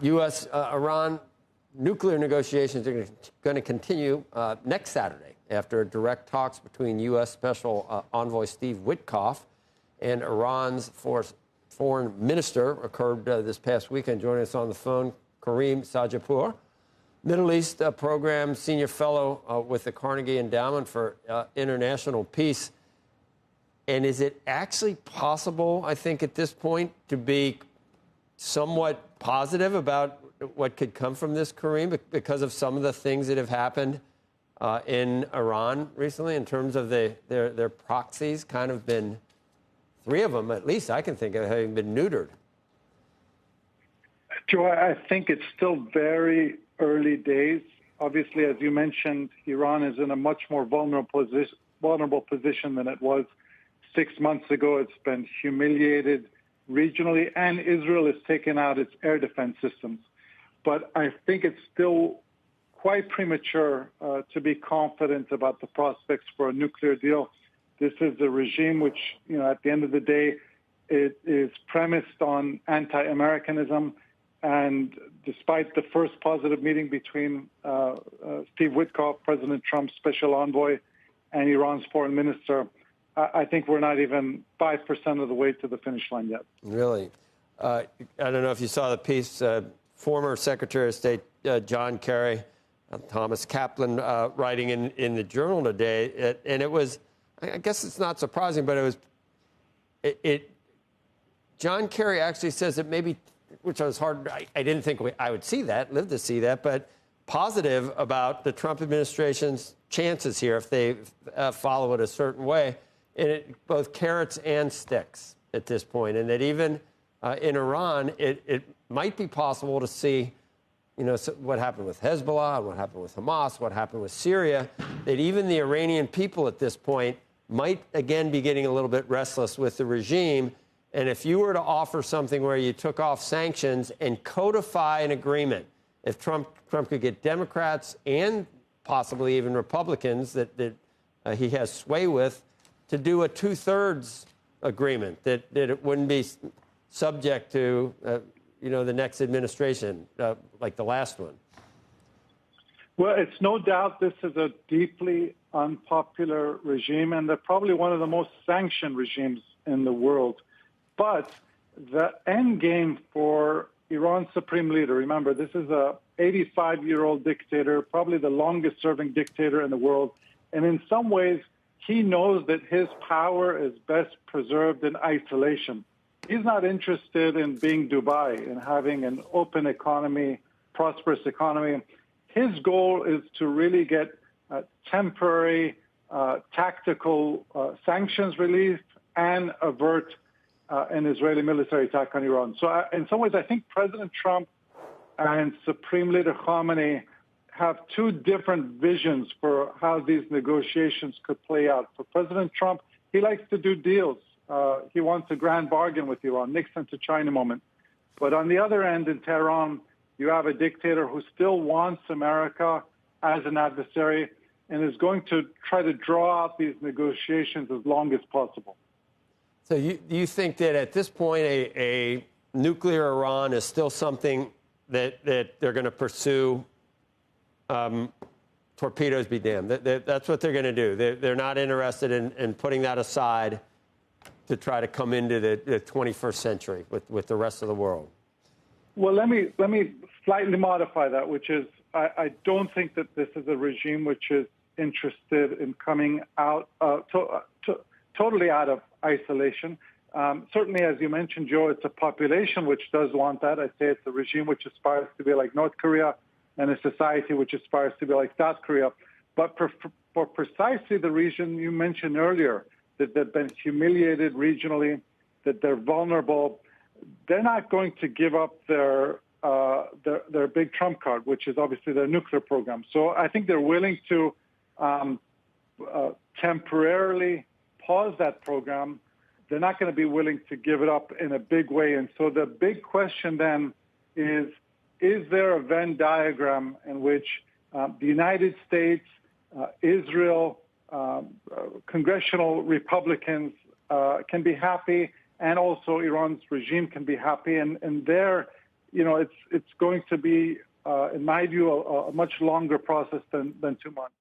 U.S. Iran nuclear negotiations are going to continue next Saturday after direct talks between U.S. Special Envoy Steve Witkoff and Iran's foreign minister occurred this past weekend. Joining us on the phone, Karim Sadjadpour, Middle East Program Senior Fellow with the Carnegie Endowment for International Peace. And is it actually possible, I think, at this point, to be somewhat positive about what could come from this, Karim, because of some of the things that have happened in Iran recently in terms of their proxies kind of been, three of them at least I can think of, having been neutered? Joe, I think it's still very early days. Obviously, as you mentioned, Iran is in a much more vulnerable position than it was 6 months ago. It's been humiliated regionally, and Israel has taken out its air defense systems. But I think it's still quite premature to be confident about the prospects for a nuclear deal. This is a regime which, at the end of the day, it is premised on anti-Americanism. And despite the first positive meeting between Steve Witkoff, President Trump's special envoy, and Iran's foreign minister, I think we're not even 5% of the way to the finish line yet. Really? I don't know if you saw the piece, former Secretary of State John Kerry, Thomas Kaplan writing in the Journal today. And it was, I guess it's not surprising, but it was, John Kerry actually says that maybe, which was hard, I didn't think I would see that, live to see that, but positive about the Trump administration's chances here if they follow it a certain way. And both carrots and sticks at this point, and that even in Iran, it might be possible to see, what happened with Hezbollah, what happened with Hamas, what happened with Syria, that even the Iranian people at this point might again be getting a little bit restless with the regime. And if you were to offer something where you took off sanctions and codify an agreement, if Trump could get Democrats and possibly even Republicans that he has sway with, to do a 2/3 agreement, that it wouldn't be subject to, the next administration, like the last one? Well, it's no doubt this is a deeply unpopular regime, and they're probably one of the most sanctioned regimes in the world. But the end game for Iran's supreme leader, remember, this is a 85-year-old dictator, probably the longest-serving dictator in the world, and in some ways, he knows that his power is best preserved in isolation. He's not interested in being Dubai, in having an open economy, prosperous economy. His goal is to really get temporary, tactical sanctions relief and avert an Israeli military attack on Iran. So in some ways, I think President Trump and Supreme Leader Khamenei have two different visions for how these negotiations could play out. For President Trump, he likes to do deals. He wants a grand bargain with Iran, Nixon to China moment. But on the other end in Tehran, you have a dictator who still wants America as an adversary and is going to try to draw out these negotiations as long as possible. So you think that at this point, a nuclear Iran is still something that they're going to pursue? Torpedoes be damned. That's what they're going to do. They're not interested in putting that aside to try to come into the 21st century with the rest of the world. Well, let me slightly modify that, which is I don't think that this is a regime which is interested in coming out totally out of isolation. Certainly, as you mentioned, Joe, it's a population which does want that. I'd say it's a regime which aspires to be like North Korea and a society which aspires to be like South Korea. But for precisely the reason you mentioned earlier, that they've been humiliated regionally, that they're vulnerable, they're not going to give up their big trump card, which is obviously their nuclear program. So I think they're willing to temporarily pause that program. They're not going to be willing to give it up in a big way. And so the big question then is there a Venn diagram in which the United States, Israel, congressional Republicans can be happy, and also Iran's regime can be happy? And there it's going to be, in my view, a much longer process than 2 months.